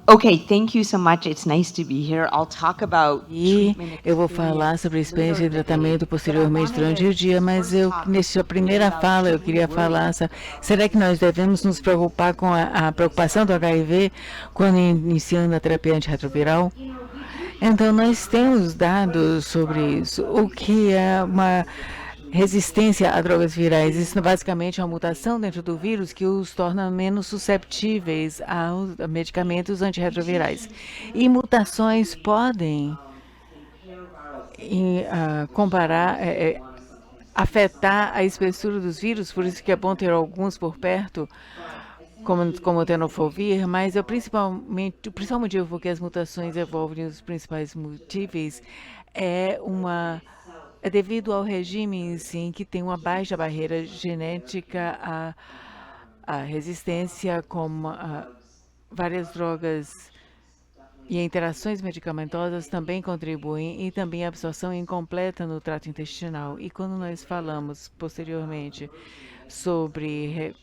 Okay, thank you so much. It's nice to be here. I'll talk about E treatment eu vou experience falar sobre a experiência later de in the day, tratamento but I posteriormente wanted durante to o dia, mas first eu, talk just nessa briefly primeira about fala, eu should we queria worry. falar, será que nós devemos nos preocupar com a preocupação do HIV quando iniciando a terapia antirretroviral? Então, nós temos dados sobre isso, o que é uma resistência a drogas virais. Isso basicamente é uma mutação dentro do vírus que os torna menos susceptíveis aos medicamentos antirretrovirais. E mutações podem comparar, afetar a espessura dos vírus, por isso que é bom ter alguns por perto, como o tenofovir, mas o principal motivo por que as mutações evolvem os principais motivos é devido ao regime em si, que tem uma baixa barreira genética à resistência, como várias drogas e interações medicamentosas também contribuem e também a absorção incompleta no trato intestinal. E quando nós falamos posteriormente sobre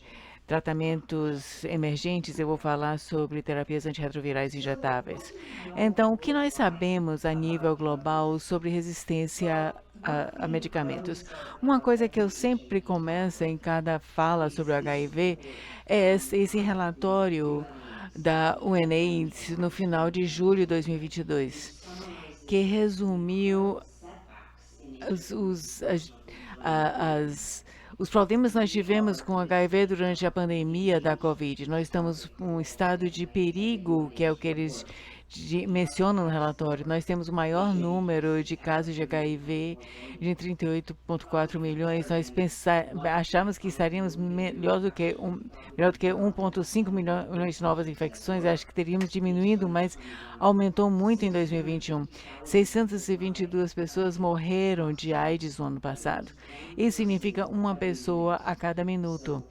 tratamentos emergentes, eu vou falar sobre terapias antirretrovirais injetáveis. Então, o que nós sabemos a nível global sobre resistência a medicamentos? Uma coisa que eu sempre começo em cada fala sobre o HIV é esse relatório da UNAIDS no final de julho de 2022, que resumiu os, os, as, as, os problemas que nós tivemos com HIV durante a pandemia da Covid. Nós estamos em um estado de perigo, que é o que eles mencionam no relatório. Nós temos o maior número de casos de HIV, de 38,4 milhões. Nós achamos que estaríamos melhor do que 1,5 milhões de novas infecções. Acho que teríamos diminuído, mas aumentou muito em 2021. 622 pessoas morreram de AIDS no ano passado. Isso significa uma pessoa a cada minuto.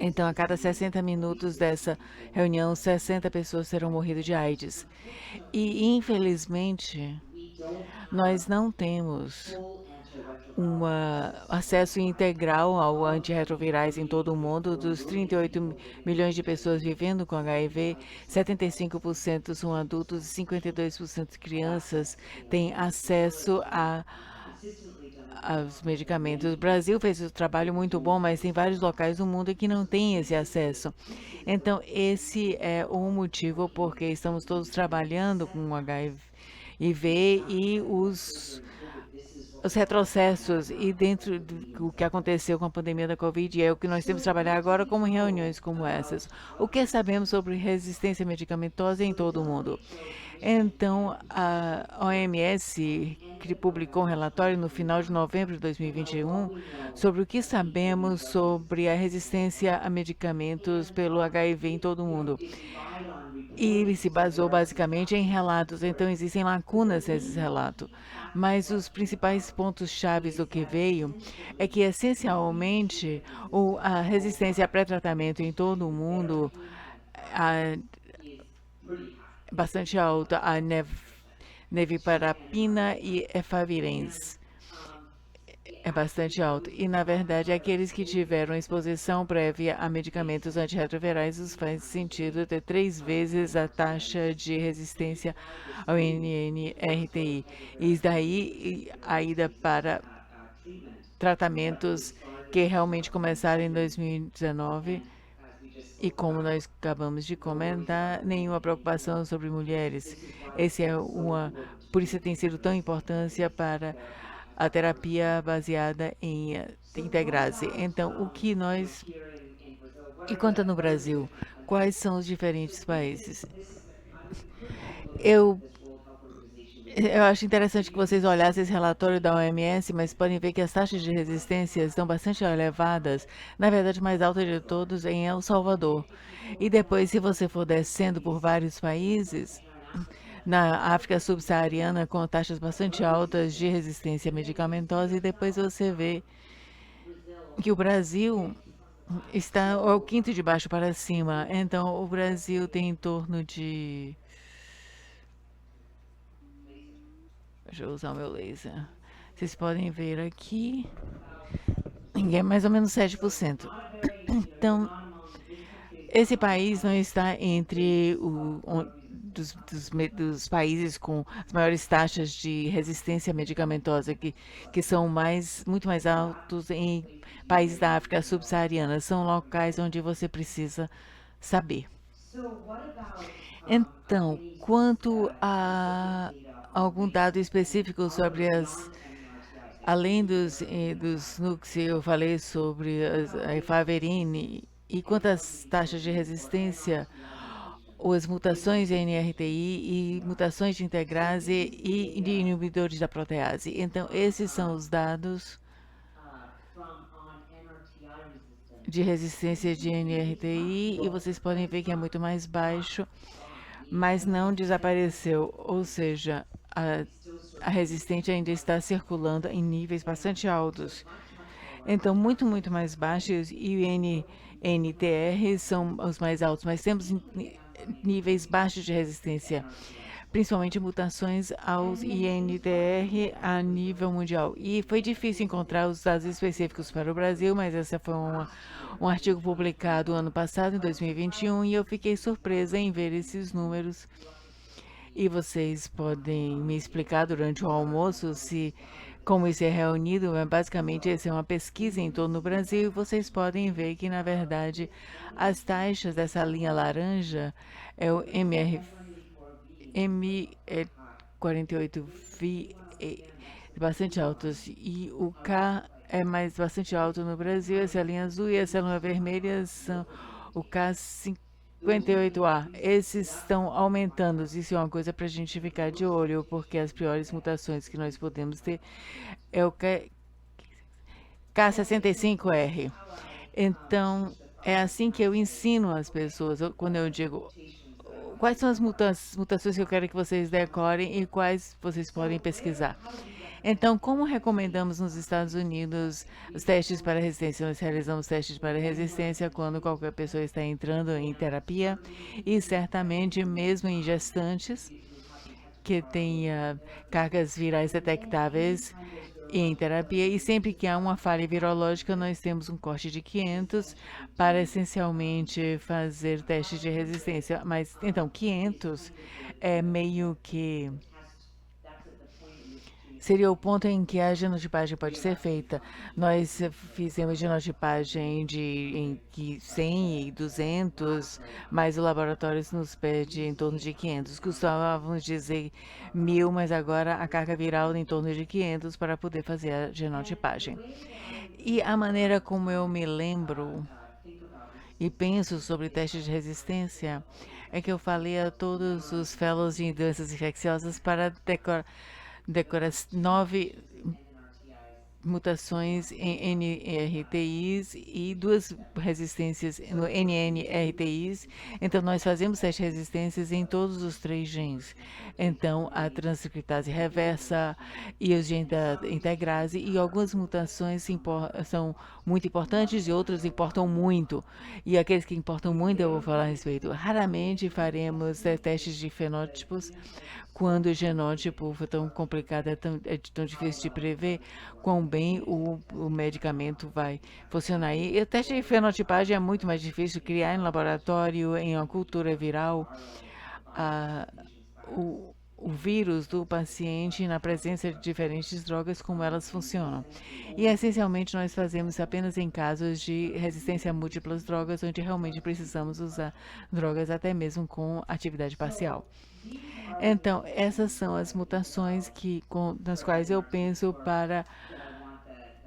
Então, a cada 60 minutos dessa reunião, 60 pessoas terão morrido de AIDS. E, infelizmente, nós não temos um acesso integral ao antirretrovirais em todo o mundo. Dos 38 milhões de pessoas vivendo com HIV, 75% são adultos e 52% de crianças têm acesso aos medicamentos. O Brasil fez um trabalho muito bom, mas tem vários locais do mundo que não têm esse acesso. Então, esse é o motivo porque estamos todos trabalhando com o HIV e os retrocessos e dentro do que aconteceu com a pandemia da Covid é o que nós temos que trabalhar agora como reuniões como essas. O que sabemos sobre resistência medicamentosa em todo o mundo? Então, a OMS que publicou um relatório no final de novembro de 2021 sobre o que sabemos sobre a resistência a medicamentos pelo HIV em todo o mundo. E ele se baseou basicamente em relatos, então existem lacunas nesses relatos. Mas os principais pontos-chave do que veio é que, essencialmente, a resistência a pré-tratamento em todo o mundo é bastante alta, a neviparapina e efavirenz é bastante alto. E, na verdade, aqueles que tiveram exposição prévia a medicamentos antirretrovirais os faz sentido ter 3 vezes a taxa de resistência ao NNRTI. E daí a ida para tratamentos que realmente começaram em 2019 e como nós acabamos de comentar, nenhuma preocupação sobre mulheres. Por isso tem sido tão importância para a terapia baseada em integrase. Então, e quanto no Brasil, quais são os diferentes países? Eu Eu acho interessante que vocês olhassem esse relatório da OMS, mas podem ver que as taxas de resistência estão bastante elevadas, na verdade, mais alta de todos em El Salvador. E depois, se você for descendo por vários países, na África subsaariana, com taxas bastante altas de resistência medicamentosa, e depois você vê que o Brasil está o quinto de baixo para cima. Então, o Brasil tem em torno de. Deixa eu usar o meu laser. Vocês podem ver aqui, é mais ou menos 7%. Então, Esse país não está entre dos países com as maiores taxas de resistência medicamentosa, que são muito mais altos em países da África subsaariana. São locais onde você precisa saber. Então, quanto a algum dado específico sobre além dos NUCs, eu falei sobre a efavirenz e quantas taxas de resistência, ou as mutações em NRTI e mutações de integrase e de inibidores da protease. Então, esses são os dados de resistência de NRTI e vocês podem ver que é muito mais baixo, mas não desapareceu, ou seja, a resistente ainda está circulando em níveis bastante altos. Então, muito mais baixos, e o NTR são os mais altos, mas temos níveis baixos de resistência, principalmente mutações aos INTR a nível mundial. E foi difícil encontrar os dados específicos para o Brasil, mas esse foi um artigo publicado ano passado, em 2021, e eu fiquei surpresa em ver esses números. E vocês podem me explicar durante o almoço como isso é reunido, mas basicamente essa é uma pesquisa em todo o Brasil e vocês podem ver que, na verdade, as taxas dessa linha laranja é o M48V, bastante altos, e o K é bastante alto no Brasil. Essa linha azul e essa linha vermelha são o K58A. Esses estão aumentando. Isso é uma coisa para a gente ficar de olho, porque as piores mutações que nós podemos ter é o K65R. Então, é assim que eu ensino as pessoas, quando eu digo quais são as mutações que eu quero que vocês decorem e quais vocês podem pesquisar. Então, como recomendamos nos Estados Unidos os testes para resistência? Nós realizamos testes para resistência quando qualquer pessoa está entrando em terapia e certamente mesmo em gestantes que tenha cargas virais detectáveis em terapia, e sempre que há uma falha virológica, nós temos um corte de 500 para essencialmente fazer testes de resistência. Mas, então, 500 é meio que seria o ponto em que a genotipagem pode ser feita. Nós fizemos genotipagem em 100 e 200, mas o laboratório nos pede em torno de 500. Costumávamos dizer 1000, mas agora a carga viral é em torno de 500 para poder fazer a genotipagem. E a maneira como eu me lembro e penso sobre testes de resistência é que eu falei a todos os fellows de doenças infecciosas para decorar 9 mutações em NRTIs e 2 resistências no NNRTIs. Então, nós fazemos 7 resistências em todos os 3 genes. Então, a transcriptase reversa e os genes da integrase, e algumas mutações são muito importantes e outras importam muito. E aqueles que importam muito eu vou falar a respeito. Raramente faremos testes de fenótipos quando o genótipo foi tão complicado, é tão difícil de prever quão bem o medicamento vai funcionar. E o teste de fenotipagem é muito mais difícil criar em laboratório, em uma cultura viral, o vírus do paciente na presença de diferentes drogas, como elas funcionam. E, essencialmente, nós fazemos apenas em casos de resistência a múltiplas drogas, onde realmente precisamos usar drogas até mesmo com atividade parcial. Então, essas são as mutações nas quais eu penso para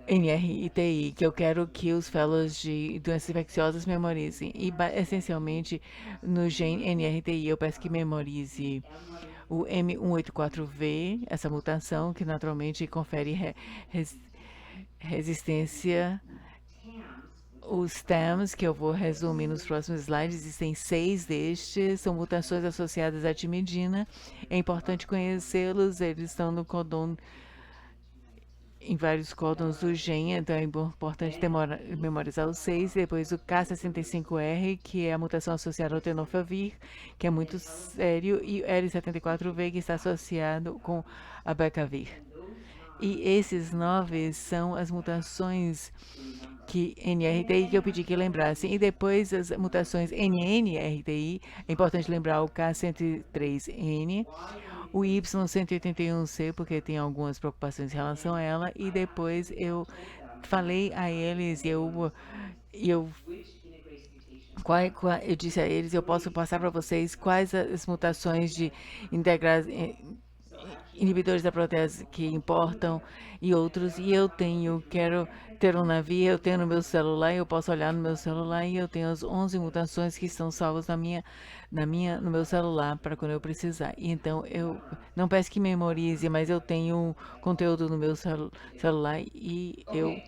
NRTI, que eu quero que os fellows de doenças infecciosas memorizem. E, essencialmente, no gene NRTI, eu peço que memorize o M184V, essa mutação que naturalmente confere resistência. Os TAMs, que eu vou resumir nos próximos slides, existem 6 destes, são mutações associadas à timidina. É importante conhecê-los, eles estão no códon, em vários códons do gene, então é importante memorizar os 6. Depois o K65R, que é a mutação associada ao tenofovir, que é muito sério, e o L74V, que está associado com a becavir. E esses 9 são as mutações que NRTI que eu pedi que lembrassem. E depois as mutações NNRTI, é importante lembrar o K103N, o Y181C, porque tem algumas preocupações em relação a ela, e depois eu falei a eles, eu eu disse a eles, eu posso passar para vocês quais as mutações de integra inibidores da protease que importam e outros. E quero ter um navio, eu tenho no meu celular, eu posso olhar no meu celular e eu tenho as 11 mutações que estão salvas no meu celular para quando eu precisar. E então eu não peço que memorize, mas eu tenho conteúdo no meu celular e eu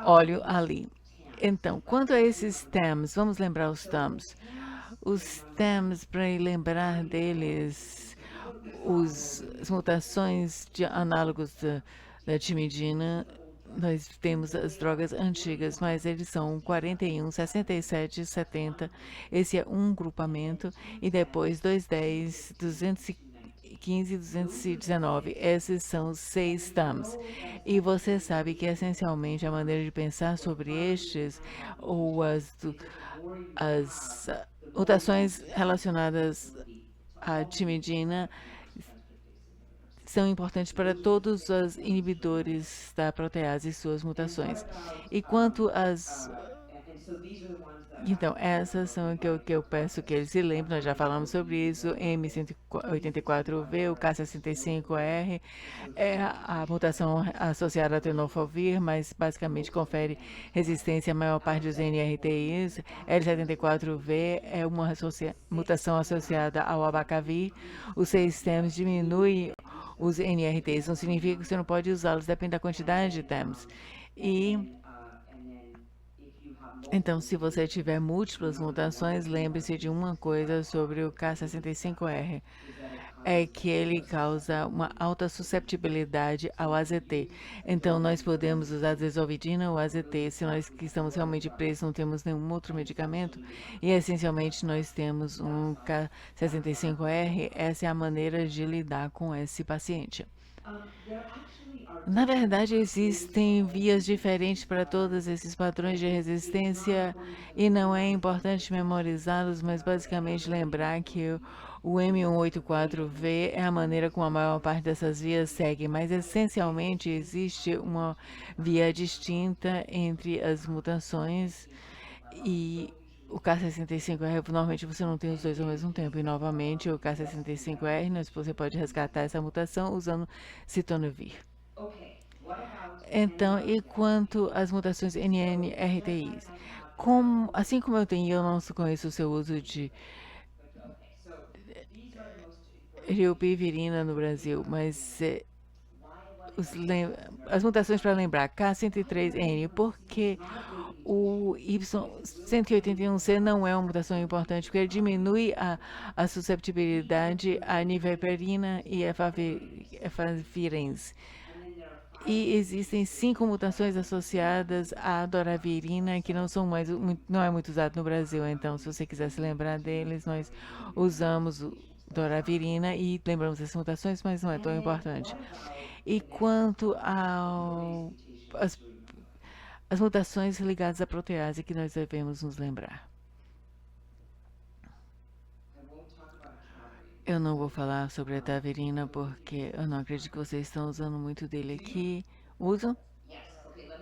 olho ali. Então, quanto a esses termos, vamos lembrar os termos. Os termos, para lembrar deles, as mutações de análogos da timidina, nós temos as drogas antigas, mas eles são 41, 67, 70. Esse é um grupamento. E depois 210, 215 e 219. Esses são os 6 TAMs. E você sabe que, essencialmente, a maneira de pensar sobre estes, ou as mutações relacionadas à timidina, são importantes para todos os inibidores da protease e suas mutações. E quanto às... Então, essas são que eu peço que eles se lembrem, nós já falamos sobre isso, M184V, o K65R, é a mutação associada a tenofovir, mas basicamente confere resistência à maior parte dos NRTIs. L74V é uma mutação associada ao abacavir. Os 6 TEMs diminuem os NRTs, não significa que você não pode usá-los, depende da quantidade de TEMs. E então, se você tiver múltiplas mutações, lembre-se de uma coisa sobre o K65R, é que ele causa uma alta susceptibilidade ao AZT. Então, nós podemos usar desovidina ou AZT se nós que estamos realmente presos, não temos nenhum outro medicamento, e essencialmente nós temos um K65R, essa é a maneira de lidar com esse paciente. Na verdade, existem vias diferentes para todos esses padrões de resistência e não é importante memorizá-los, mas basicamente lembrar que o M184V é a maneira como a maior parte dessas vias segue, mas essencialmente existe uma via distinta entre as mutações e o K65R, normalmente você não tem os dois ao mesmo tempo. E novamente, o K65R, você pode resgatar essa mutação usando citonovir. Então, e quanto às mutações NNRTIs? Assim como eu não conheço o seu uso de rilpivirina no Brasil, mas as mutações para lembrar, K103N, porque o Y181C não é uma mutação importante, porque ele diminui a susceptibilidade à niveperina e efavirenz. E existem 5 mutações associadas à doravirina que não é muito usado no Brasil. Então, se você quiser se lembrar deles, nós usamos doravirina e lembramos dessas mutações, mas não é tão importante. E quanto às mutações ligadas à protease que nós devemos nos lembrar? Eu não vou falar sobre a taverina porque eu não acredito que vocês estão usando muito dele aqui. Usam?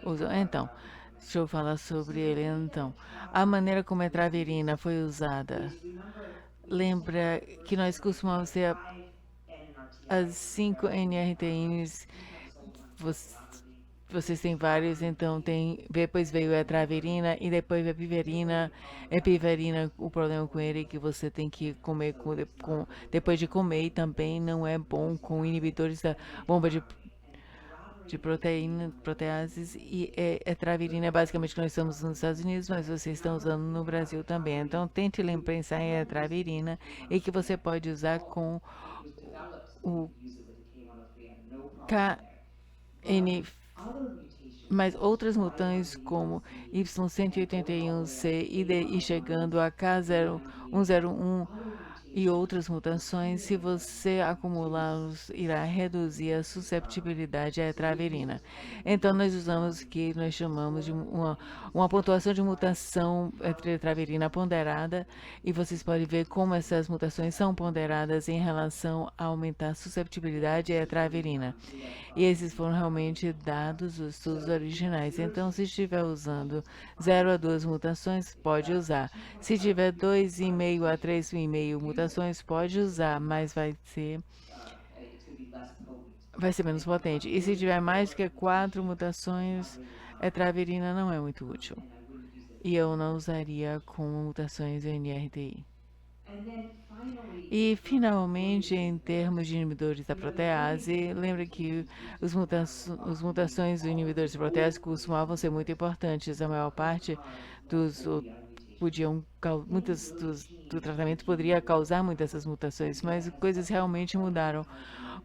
Usam. Então, deixa eu falar sobre ele. Então, a maneira como a traverina foi usada. Lembra que nós costumamos ter as 5 NRTIs. Vocês têm vários, então depois veio a traverina e depois a piverina. Epiverina, o problema com ele é que você tem que comer depois de comer, e também não é bom com inibidores da bomba de proteases. E a traverina é basicamente o que nós estamos nos Estados Unidos, mas vocês estão usando no Brasil também. Então tente pensar em traverina e que você pode usar com o KN, mas outras mutações como Y181C e chegando a K101 e outras mutações, se você acumulá-los, irá reduzir a susceptibilidade à etraverina. Então, nós usamos o que nós chamamos de uma pontuação de mutação etraverina ponderada, e vocês podem ver como essas mutações são ponderadas em relação a aumentar a susceptibilidade à etraverina. E esses foram realmente dados os estudos originais. Então, se estiver usando 0 a 2 mutações, pode usar. Se tiver 2,5 a 3,5 mutações, pode usar, mas vai ser menos potente. E se tiver mais do que 4 mutações, etraverina não é muito útil. E eu não usaria com mutações NRTI. E, finalmente, em termos de inibidores da protease, lembra que as mutações dos inibidores de protease costumavam ser muito importantes. A maior parte dos do tratamento poderia causar muitas dessas mutações, mas coisas realmente mudaram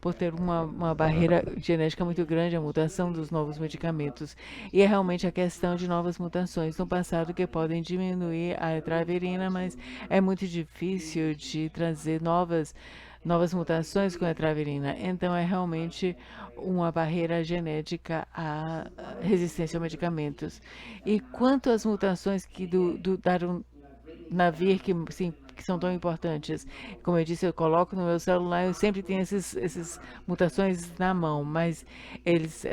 por ter uma barreira genética muito grande, a mutação dos novos medicamentos. E é realmente a questão de novas mutações no passado que podem diminuir a etraverina, mas é muito difícil de trazer novas mutações com etraverina. Então, é realmente uma barreira genética à resistência a medicamentos. E quanto às mutações que Darunavir, que são tão importantes. Como eu disse, eu coloco no meu celular, eu sempre tenho essas mutações na mão, mas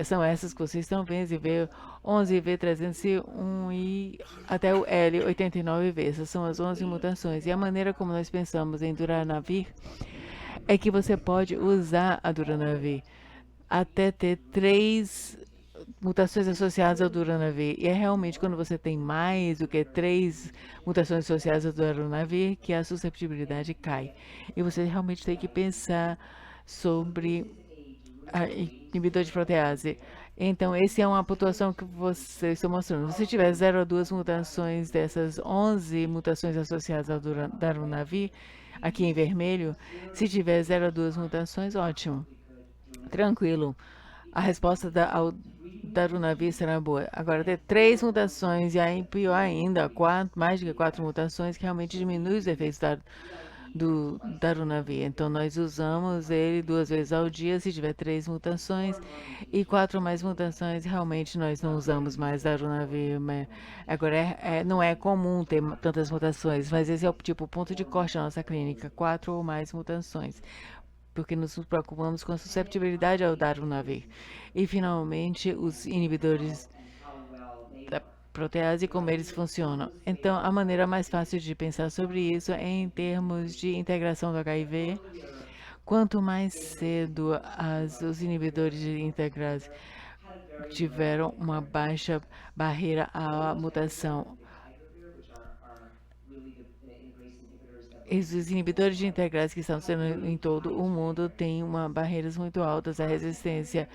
são essas que vocês estão vendo, V11, V301 e até o L89V. Essas são as 11 mutações. E a maneira como nós pensamos em Duranavir é que você pode usar a Duranavir até ter 3 mutações associadas ao Duranavir. E é realmente quando você tem mais do que 3 mutações associadas ao Duranavir que a susceptibilidade cai. E você realmente tem que pensar sobre a inibidor de protease. Então, essa é uma pontuação que você está mostrando. Se tiver 0 a 2 mutações dessas 11 mutações associadas ao Darunavir, aqui em vermelho, se tiver 0 a 2 mutações, ótimo. Tranquilo. A resposta ao Darunavir será boa. Agora, ter 3 mutações e aí, pior ainda, mais de 4 mutações, que realmente diminui os efeitos do Darunavir. Então, nós usamos ele 2 vezes ao dia, se tiver 3 mutações, e 4 mais mutações, realmente nós não usamos mais Darunavir. Agora, não é comum ter tantas mutações, mas esse é o ponto de corte da nossa clínica, 4 ou mais mutações, porque nos preocupamos com a susceptibilidade ao Darunavir. E, finalmente, os inibidores da protease, como eles funcionam. Então, a maneira mais fácil de pensar sobre isso é em termos de integração do HIV. Quanto mais cedo os inibidores de integrase tiveram uma baixa barreira à mutação, os inibidores de integrase que estão sendo em todo o mundo têm barreiras muito altas à resistência.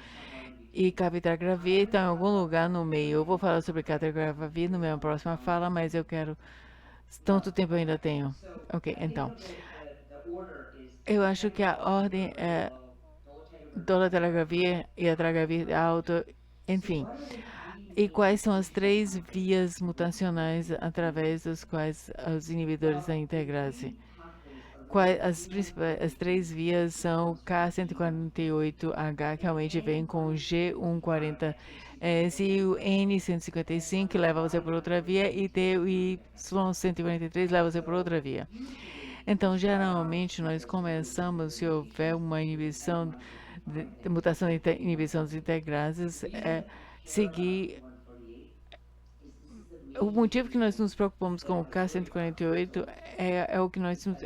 E capitragravir está em algum lugar no meio. Eu vou falar sobre capitragravir na minha próxima fala, mas eu quero... Tanto tempo eu ainda tenho. Ok, então. Eu acho que a ordem é dolutegravir e atragravir alto, enfim. E quais são as 3 vias mutacionais através das quais os inibidores da integrase? As 3 vias são K148H, que realmente vem com G140S, e o N155, que leva você por outra via, e o Y143 leva você por outra via. Então, geralmente, nós começamos, se houver uma mutação de inibição dos integrases, seguir. O motivo que nós nos preocupamos com o K148 é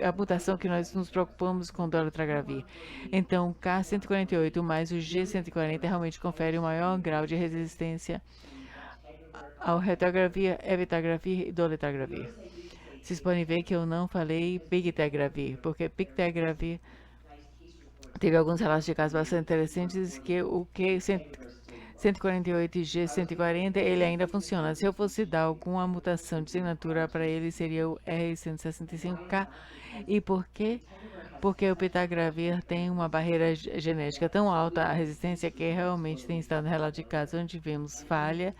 a mutação que nós nos preocupamos com o dolutegravir. Então, o K148 mais o G140 realmente confere o maior grau de resistência ao retogravir, evitagravir e dolutegravir. Vocês podem ver que eu não falei pictegravir, porque pictegravir teve alguns relatos de casos bastante interessantes que o Q148 e G140 ele ainda funciona. Se eu fosse dar alguma mutação de assinatura para ele, seria o R165K. E por quê? Porque o pictegravir tem uma barreira genética tão alta à resistência que realmente tem estado no relato de casos onde vemos falha,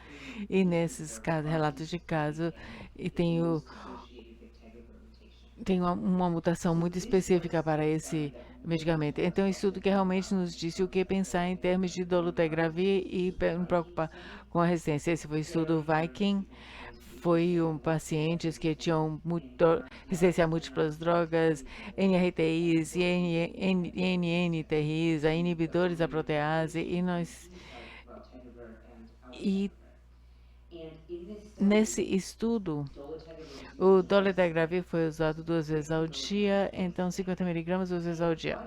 e nesses relatos de caso e tem tem uma mutação muito específica para esse medicamento. Então, estudo que realmente nos disse o que pensar em termos de dolutegravir e me preocupar com a resistência. Esse foi o estudo Viking. Foi pacientes que tinham resistência a múltiplas drogas, NRTIs, NNTIs, a inibidores da protease, e nesse estudo, o dolutegravir foi usado 2 vezes ao dia, então 50 miligramas 2 vezes ao dia.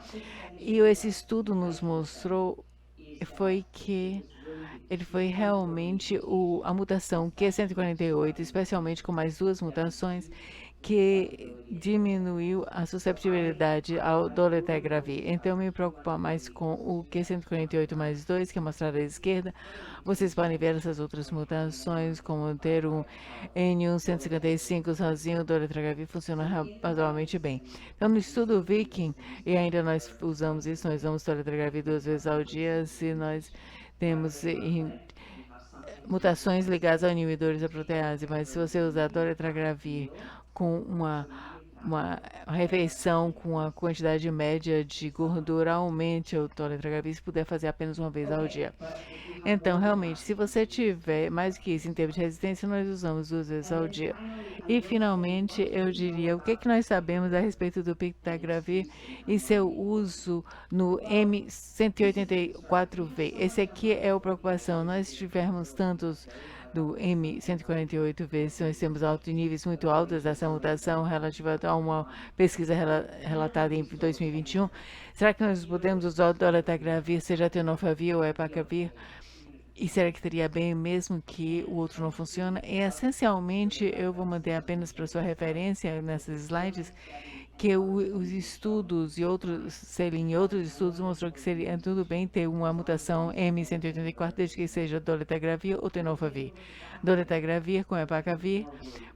E esse estudo nos mostrou foi que ele foi realmente a mutação Q148, especialmente com mais 2 mutações, que diminuiu a susceptibilidade ao dolutegravir. Então, eu me preocupo mais com o Q148 mais 2, que é mostrado à esquerda. Vocês podem ver essas outras mutações, como ter um N155 sozinho, o dolutegravir funciona razoavelmente bem. Então, no estudo Viking, e ainda nós usamos isso, nós usamos dolutegravir 2 vezes ao dia, se nós temos mutações ligadas a inibidores da protease, mas se você usar dolutegravir com uma refeição com a quantidade média de gordura, aumente o dolutegravir se puder fazer apenas uma vez ao dia. Então, realmente, se você tiver mais do que isso em termos de resistência, nós usamos 2 vezes ao dia. E, finalmente, eu diria, o que nós sabemos a respeito do pictagravir e seu uso no M184V? Esse aqui é a preocupação. Nós tivemos tantos do M148V, nós temos níveis muito altos dessa mutação relativa a uma pesquisa relatada em 2021. Será que nós podemos usar o dolutegravir, seja tenofovir ou epacavir? E será que teria bem mesmo que o outro não funciona? E, essencialmente, eu vou manter apenas para sua referência nessas slides, que os estudos e outros estudos mostrou que seria tudo bem ter uma mutação M184, desde que seja dolutegravir ou tenofovir. Dolutegravir com epacavir,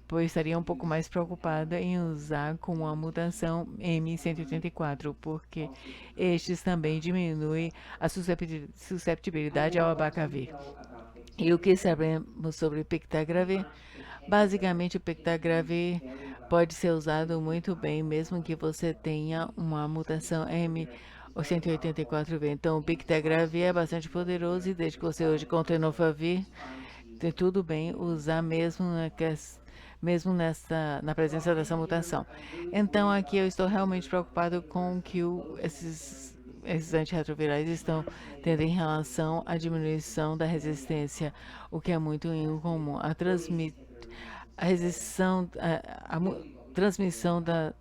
pois estaria um pouco mais preocupada em usar com a mutação M184, porque estes também diminuem a susceptibilidade ao abacavir. E o que sabemos sobre pictagravir? Basicamente, o pictagravir pode ser usado muito bem, mesmo que você tenha uma mutação M184V. Então, o pictagravir é bastante poderoso e desde que você use com tenofovir, tem tudo bem usar mesmo na presença dessa mutação. Então, aqui eu estou realmente preocupado com o que esses antirretrovirais estão tendo em relação à diminuição da resistência, o que é muito incomum. A transmissão da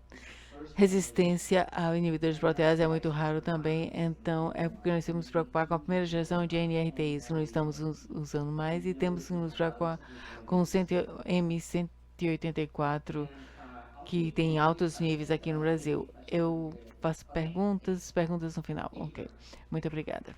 resistência ao inibidor de protease é muito raro também, então é porque nós temos que nos preocupar com a primeira geração de NRTIs, que não estamos usando mais, e temos que nos preocupar com o M184, que tem altos níveis aqui no Brasil. Eu faço perguntas no final. Ok. Muito obrigada.